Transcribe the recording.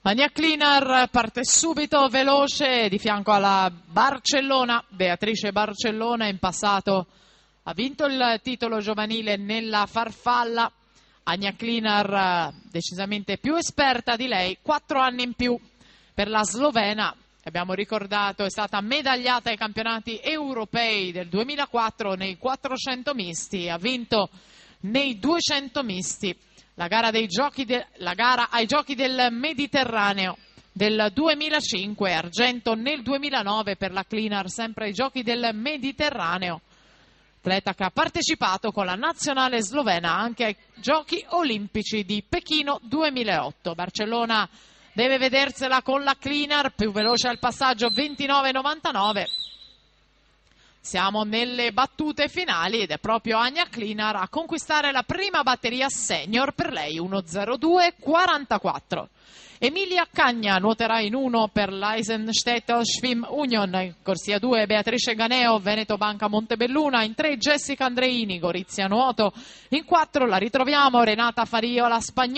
Ania Klinar parte subito, veloce, di fianco alla Barcellona. Beatrice Barcellona in passato ha vinto il titolo giovanile nella farfalla. Ania Klinar decisamente più esperta di lei, 4 anni in più per la slovena. Abbiamo ricordato, è stata medagliata ai campionati europei del 2004 nei 400 misti, ha vinto nei 200 misti. La gara ai Giochi del Mediterraneo del 2005, argento nel 2009 per la Klinar, sempre ai Giochi del Mediterraneo. Atleta che ha partecipato con la nazionale slovena anche ai Giochi Olimpici di Pechino 2008. Barcellona deve vedersela con la Klinar, più veloce al passaggio, 29,99. Siamo nelle battute finali ed è proprio Ania Klinar a conquistare la prima batteria senior, per lei 1:02,44. Emilia Cagna nuoterà in 1 per l'Eisenstädter Schwimm Union, corsia 2 Beatrice Ganeo, Veneto Banca Montebelluna, in 3 Jessica Andreini, Gorizia Nuoto, in 4 la ritroviamo Renata Fario, la spagnola.